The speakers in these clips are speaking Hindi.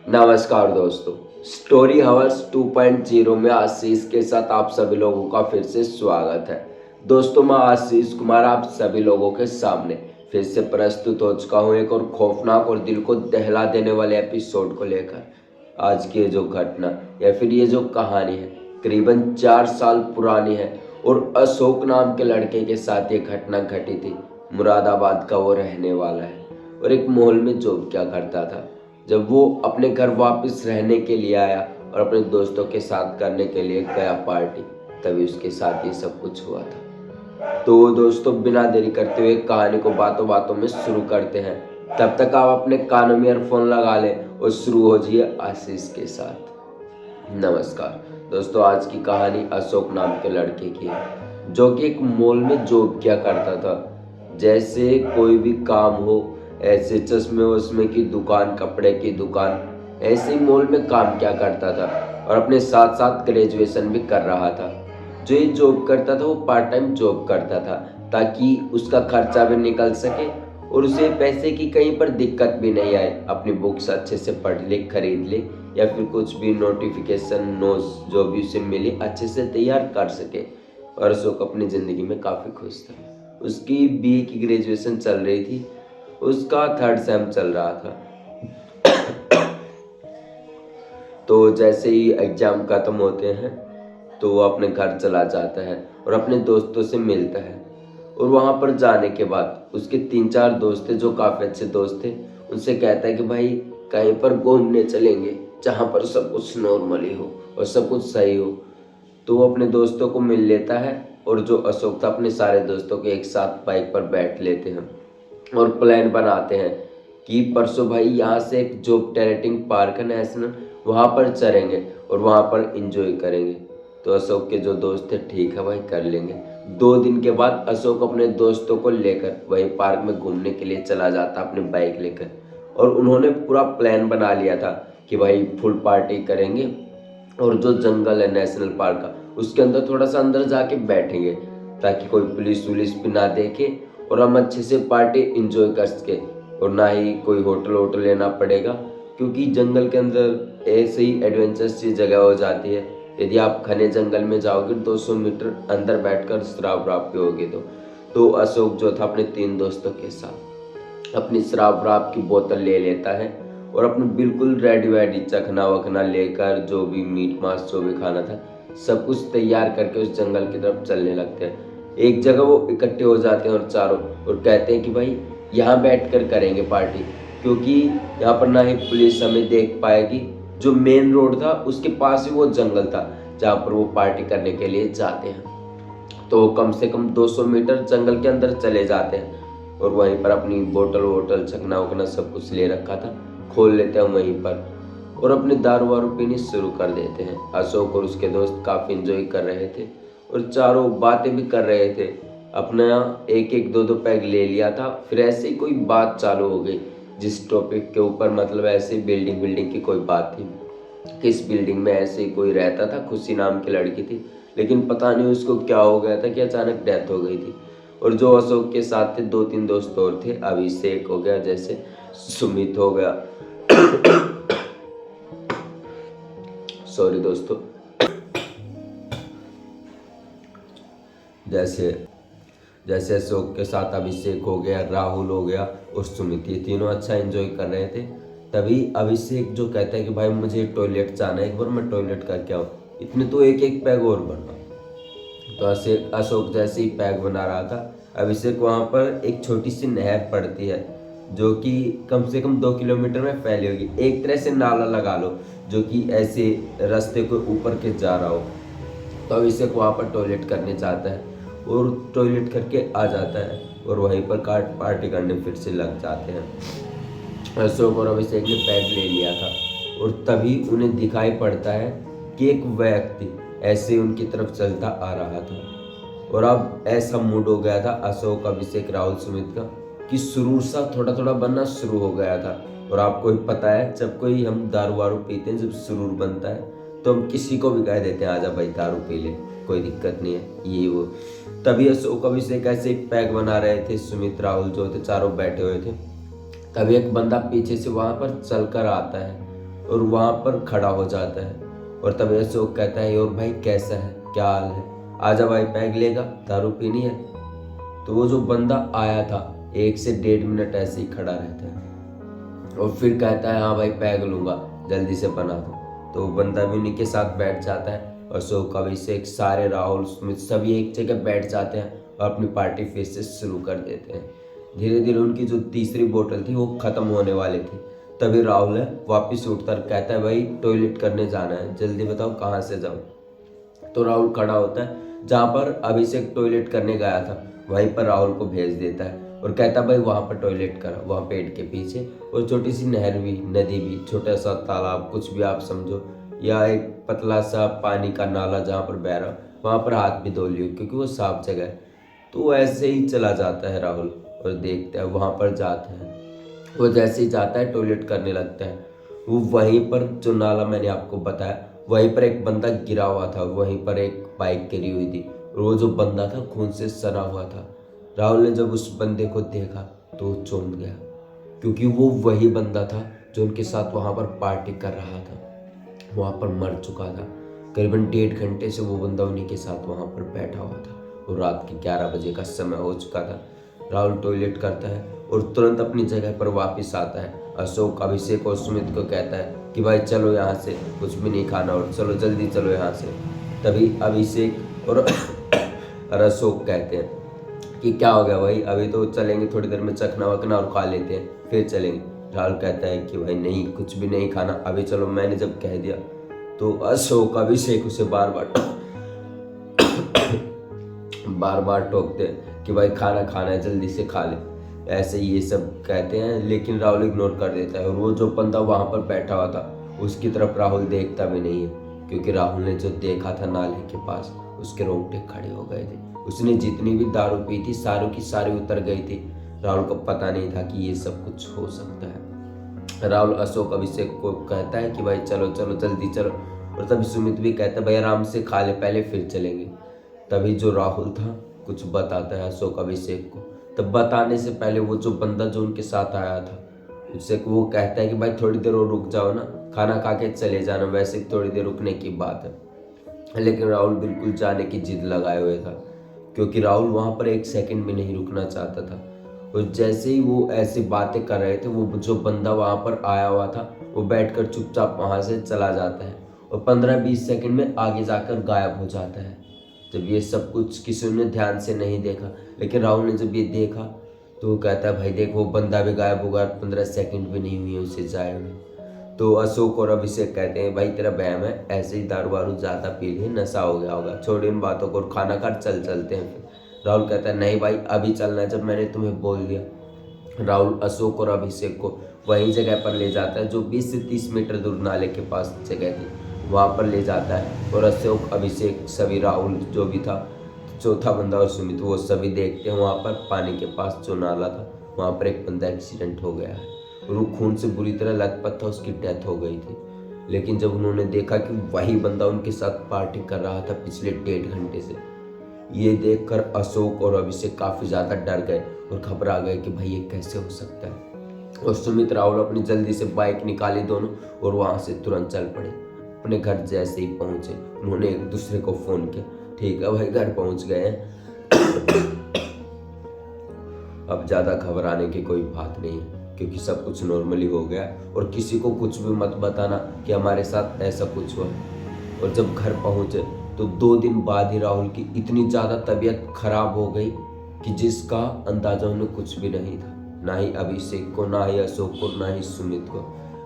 नमस्कार दोस्तों, स्टोरी हवर्स 2.0 में आशीष के साथ आप सभी लोगों का फिर से स्वागत है। दोस्तों, मैं आशीष कुमार आप सभी लोगों के सामने फिर से प्रस्तुत हो चुका हूँ एक और खौफनाक और दिल को दहला देने वाले एपिसोड को लेकर। आज की ये जो घटना या फिर ये जो कहानी है करीबन 4 साल पुरानी है और अशोक नाम के लड़के के साथ ये घटना घटी थी। मुरादाबाद का वो रहने वाला है और एक मॉल में जॉब क्या करता था। जब वो अपने घर वापस रहने के लिए आया और अपने दोस्तों के साथ करने के लिए गया पार्टी, तभी उसके साथ ये सब कुछ हुआ था। तो दोस्तों, बिना देरी करते हुए कहानी को बातों बातों में शुरू करते हैं। तब तक आप अपने कानों में ईयरफोन लगा लें और शुरू हो जाइए आशीष के साथ। नमस्कार दोस्तों, आज की कहानी अशोक नाम के लड़के की है जो कि एक मॉल में जॉब किया करता था। जैसे कोई भी काम हो, ऐसे चश्मे वश्मे की दुकान, कपड़े की दुकान, ऐसे ही मॉल में काम क्या करता था और अपने साथ साथ ग्रेजुएशन भी कर रहा था। जो ये जॉब करता था वो पार्ट टाइम जॉब करता था ताकि उसका खर्चा भी निकल सके और उसे पैसे की कहीं पर दिक्कत भी नहीं आए। अपनी बुक्स अच्छे से पढ़ ले, खरीद ले या फिर कुछ भी नोटिफिकेशन नोट्स जो भी उसे मिले अच्छे से तैयार कर सके। और अशोक अपनी ज़िंदगी में काफ़ी खुश था। उसकी बीए की ग्रेजुएशन चल रही थी, उसका 3rd सेम चल रहा था। तो जैसे ही एग्ज़ाम ख़त्म होते हैं तो वो अपने घर चला जाता है और अपने दोस्तों से मिलता है। और वहाँ पर जाने के बाद उसके 3-4 दोस्त थे जो काफ़ी अच्छे दोस्त थे। उनसे कहता है कि भाई कहीं पर घूमने चलेंगे जहाँ पर सब कुछ नॉर्मली हो और सब कुछ सही हो। तो वो अपने दोस्तों को मिल लेता है और जो अशोक था अपने सारे दोस्तों के एक साथ बाइक पर बैठ लेते हैं और प्लान बनाते हैं कि परसों भाई यहाँ से एक जोग टेरेटिंग पार्क है नेशनल, वहाँ पर चलेंगे और वहाँ पर इंजॉय करेंगे। तो अशोक के जो दोस्त थे, ठीक है भाई कर लेंगे। 2 दिन के बाद अशोक अपने दोस्तों को लेकर वही पार्क में घूमने के लिए चला जाता अपनी बाइक लेकर। और उन्होंने पूरा प्लान बना लिया था कि भाई फुल पार्टी करेंगे और जो जंगल है नेशनल पार्क का उसके अंदर थोड़ा सा अंदर जाके बैठेंगे ताकि कोई पुलिस वुलिस भी ना देखे और हम अच्छे से पार्टी इंजॉय कर सके। और ना ही कोई होटल वोटल लेना पड़ेगा क्योंकि जंगल के अंदर ऐसे ही एडवेंचरस सी जगह हो जाती है। यदि आप घने जंगल में जाओगे 200 मीटर अंदर बैठकर शराब वराब पियोगे तो अशोक जो था अपने 3 दोस्तों के साथ अपनी शराब वराब की बोतल ले लेता है और अपने बिल्कुल रेडी वेडी चखना वखना लेकर जो भी मीट मांस जो भी खाना था सब कुछ तैयार करके उस जंगल की तरफ चलने लगते हैं। एक जगह वो इकट्ठे हो जाते हैं और चारों और कहते हैं कि भाई यहाँ बैठकर करेंगे पार्टी क्योंकि यहाँ पर ना ही पुलिस हमें देख पाएगी। जो मेन रोड था उसके पास ही वो जंगल था जहाँ पर वो पार्टी करने के लिए जाते हैं। तो कम से कम 200 मीटर जंगल के अंदर चले जाते हैं और वहीं पर अपनी बोतल वोटल चखना वखना सब कुछ ले रखा था खोल लेते हैं वहीं पर और अपने दारू वारू पीनी शुरू कर देते हैं। अशोक और उसके दोस्त काफ़ी इंजॉय कर रहे थे और चारों बातें भी कर रहे थे। अपना एक एक दो दो पैग ले लिया था। फिर ऐसे ही कोई बात चालू हो गई जिस टॉपिक के ऊपर, मतलब ऐसे बिल्डिंग की कोई बात थी। किस बिल्डिंग में ऐसे ही कोई रहता था, खुशी नाम की लड़की थी, लेकिन पता नहीं उसको क्या हो गया था कि अचानक डेथ हो गई थी। और जो अशोक के साथ थे 2-3 दोस्त और थे, अभिषेक हो गया, जैसे सुमित हो गया सॉरी दोस्तों, जैसे जैसे अशोक के साथ अभिषेक हो गया, राहुल हो गया और सुमित, ये तीनों अच्छा एंजॉय कर रहे थे। तभी अभिषेक जो कहता है कि भाई मुझे टॉयलेट जाना है, एक बार मैं टॉयलेट करके आऊँ। इतने तो एक एक पैग और बनना। तो अशोक जैसे ही पैग बना रहा था, अभिषेक वहाँ पर एक छोटी सी नहर पड़ती है जो कि कम से कम 2 किलोमीटर में फैली होगी। एक तरह से नाला लगा लो जो कि ऐसे रास्ते को ऊपर के जा रहा हो। तो अभिषेक वहाँ पर टॉयलेट करने जाता है और टॉयलेट करके आ जाता है और वहीं पर पार्टी करने फिर से लग जाते हैं। अशोक और अभिषेक ने पैग ले लिया था और तभी उन्हें दिखाई पड़ता है कि एक व्यक्ति ऐसे उनकी तरफ चलता आ रहा था। और अब ऐसा मूड हो गया था अशोक, अभिषेक, राहुल, सुमित का कि सुरूर सा थोड़ा थोड़ा बनना शुरू हो गया था। और आपको ही पता है जब कोई हम दारू वारू पीते हैं, जब सुरूर बनता है तो हम किसी को भी कह देते हैं आजा भाई दारू पी ले, कोई दिक्कत नहीं है, ये वो। तभी अशोक अभिषेक ऐसे ही पैग बना रहे थे, सुमित राहुल जो थे चारों बैठे हुए थे। तभी एक बंदा पीछे से वहां पर चलकर आता है और वहाँ पर खड़ा हो जाता है। और तब अशोक कहता है और भाई कैसा है, क्या हाल है, आजा भाई पैग लेगा, दारू पीनी है। तो वो जो बंदा आया था 1 से 1.5 मिनट ऐसे ही खड़ा रहता है और फिर कहता है हाँ भाई पैग लूंगा, जल्दी से बना दो। तो वो बंदा भी उन्हीं के साथ बैठ जाता है। अशोक, अभिषेक, सारे, राहुल, सुमित सभी एक जगह बैठ जाते हैं और अपनी पार्टी फिर से शुरू कर देते हैं। धीरे धीरे उनकी जो तीसरी बोतल थी वो खत्म होने वाली थी। तभी राहुल है वापिस उठकर कहता है भाई टॉयलेट करने जाना है, जल्दी बताओ कहाँ से जाऊँ। तो राहुल खड़ा होता है, जहाँ पर अभिषेक टॉयलेट करने गया था वहीं पर राहुल को भेज देता है और कहता है भाई वहाँ पर टॉयलेट करा, वहाँ पेड़ के पीछे। और छोटी सी नहर भी, नदी भी, छोटा सा तालाब, कुछ भी आप समझो, या एक पतला सा पानी का नाला जहाँ पर बह रहा, वहाँ पर हाथ भी धो लियो क्योंकि वो साफ जगह है। तो ऐसे ही चला जाता है राहुल और देखता है, वहाँ पर जाता है। वो जैसे ही जाता है टॉयलेट करने लगता है। वो वहीं पर जो नाला मैंने आपको बताया वहीं पर एक बंदा गिरा हुआ था, वहीं पर एक बाइक गिरी हुई थी और वो जो बंदा था खून से सना हुआ था। राहुल ने जब उस बंदे को देखा तो वो चौंक गया क्योंकि वो वही बंदा था जो उनके साथ वहाँ पर पार्टी कर रहा था, वहाँ पर मर चुका था। करीबन 1.5 घंटे से वो बंदा उन्हीं के साथ वहाँ पर बैठा हुआ था और रात के 11 बजे का समय हो चुका था। राहुल टॉयलेट करता है और तुरंत अपनी जगह पर वापस आता है। अशोक, अभिषेक और सुमित को कहता है कि भाई चलो यहाँ से, कुछ भी नहीं खाना और चलो जल्दी चलो यहाँ से। तभी अभिषेक और अशोक कहते हैं कि क्या हो गया भाई, अभी तो चलेंगे, थोड़ी देर में चखना वखना और खा लेते हैं फिर चलेंगे। राहुल कहता है कि भाई नहीं, कुछ भी नहीं खाना, अभी चलो, मैंने जब कह दिया। तो अशोक, अभिषेक उसे बार बार टोकते हैं कि भाई खाना खाना है, जल्दी से खा ले, ऐसे ये सब कहते हैं। लेकिन राहुल इग्नोर कर देता है और वो जो बंदा वहाँ पर बैठा हुआ था उसकी तरफ राहुल देखता भी नहीं है क्योंकि राहुल ने जो देखा था नाले के पास, उसके रोंगटे खड़े हो गए थे। उसने जितनी भी दारू पी थी सारी की सारी उतर गई थी। राहुल को पता नहीं था कि ये सब कुछ हो सकता है। राहुल अशोक, अभिषेक को कहता है कि भाई चलो चलो जल्दी चलो, और तभी सुमित भी कहता है भाई आराम से खा ले पहले फिर चलेंगे। तभी जो राहुल था कुछ बताता है अशोक, अभिषेक को। तब बताने से पहले वो जो बंदा जो उनके साथ आया था उससे वो कहता है कि भाई थोड़ी देर और रुक जाओ ना, खाना खा के चले जाना, वैसे थोड़ी देर रुकने की बात है। लेकिन राहुल बिल्कुल जाने की जिद लगाए हुए था क्योंकि राहुल वहाँ पर 1 सेकंड भी नहीं रुकना चाहता था। और जैसे ही वो ऐसी बातें कर रहे थे, वो जो बंदा वहाँ पर आया हुआ था वो बैठकर चुपचाप वहाँ से चला जाता है और 15-20 सेकंड में आगे जाकर गायब हो जाता है। जब ये सब कुछ किसी ने ध्यान से नहीं देखा, लेकिन राहुल ने जब ये देखा तो वो कहता है भाई देख, वो बंदा भी गायब होगा, 15 सेकंड भी नहीं हुए उसे जाए हुए। तो अशोक और अभिषेक कहते हैं भाई तेरा बहम है, ऐसे ही दारू वारू ज़्यादा पी लिए, नशा हो गया होगा, छोड़ इन बातों को, खाना खा चलते हैं फिर। राहुल कहता है नहीं भाई अभी चलना है, जब मैंने तुम्हें बोल दिया। राहुल अशोक और अभिषेक को वही जगह पर ले जाता है जो 20 से 30 मीटर दूर नाले के पास जगह थी, वहाँ पर ले जाता है। और अशोक, अभिषेक सभी, राहुल जो भी था, चौथा बंदा और सुमित, वो सभी देखते हैं वहाँ पर पानी के पास जो नाला था वहाँ पर एक बंदा एक्सीडेंट हो गया है और वो खून से बुरी तरह लथपथ था, उसकी डेथ हो गई थी। लेकिन जब उन्होंने देखा कि वही बंदा उनके साथ पार्टी कर रहा था पिछले 1.5 घंटे से, ये देखकर अशोक और अभिषेक काफ़ी ज़्यादा डर गए और घबरा गए कि भाई ये कैसे हो सकता है। और सुमित, राहुल अपनी जल्दी से बाइक निकाली दोनों और वहाँ से तुरंत चल पड़े। अपने घर जैसे ही पहुँचे उन्होंने एक दूसरे को फ़ोन किया, ठीक है भाई घर पहुँच गए हैं। अब ज़्यादा घबराने की कोई बात नहीं है क्योंकि सब कुछ नॉर्मली हो गया और किसी को कुछ भी मत बताना कि हमारे साथ ऐसा कुछ हुआ। और जब घर पहुँचे तो 2 दिन बाद ही राहुल की इतनी ज़्यादा तबीयत खराब हो गई कि जिसका अंदाजा उन्हें कुछ भी नहीं था, ना ही अभिषेक को, ना ही अशोक को, ना ही सुमित को।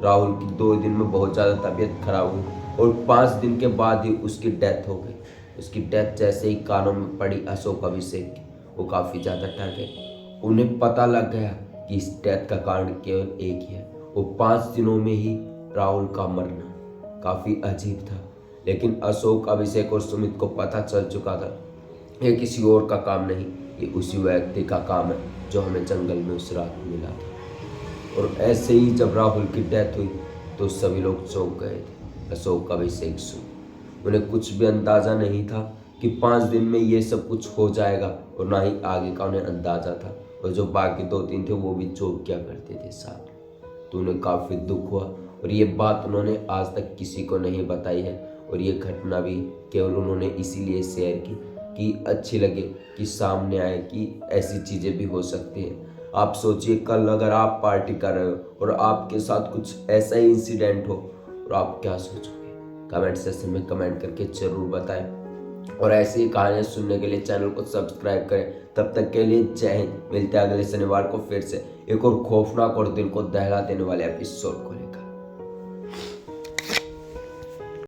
राहुल की 2 दिन में बहुत ज़्यादा तबीयत खराब हुई और 5 दिन के बाद ही उसकी डेथ हो गई। उसकी डेथ जैसे ही कानों में पड़ी अशोक, अभिषेक की, वो काफ़ी ज़्यादा डर गए। उन्हें पता लग गया कि इस डेथ का कारण केवल एक ही है, वो 5 दिनों में ही राहुल का मरना। काफ़ी अजीब था, लेकिन अशोक, अभिषेक और सुमित को पता चल चुका था ये किसी और का काम नहीं, ये उसी व्यक्ति का काम है जो हमें जंगल में उस रात मिला था। और ऐसे ही जब राहुल की डेथ हुई तो सभी लोग चौंक गए थे, अशोक, अभिषेक, सुमित। उन्हें कुछ भी अंदाज़ा नहीं था कि 5 दिन में ये सब कुछ हो जाएगा और ना ही आगे का उन्हें अंदाज़ा था। और जो बाकी 2-3 थे वो भी जॉब किया करते थे साथ, तो उन्हें काफ़ी दुख हुआ और ये बात उन्होंने आज तक किसी को नहीं बताई है। और ये घटना भी केवल उन्होंने इसीलिए शेयर की कि अच्छी लगे, कि सामने आए कि ऐसी चीज़ें भी हो सकती हैं। आप सोचिए, कल अगर आप पार्टी कर रहे हो और आपके साथ कुछ ऐसा ही इंसिडेंट हो, और आप क्या सोचोगे? कमेंट सेक्शन में कमेंट करके जरूर बताएं। और ऐसी कहानियाँ सुनने के लिए चैनल को सब्सक्राइब करें। तब तक के लिए जय हिंद। मिलते हैं अगले शनिवार को फिर से एक और खौफनाक और दिल को दहला देने वाले एपिसोड को लेकर।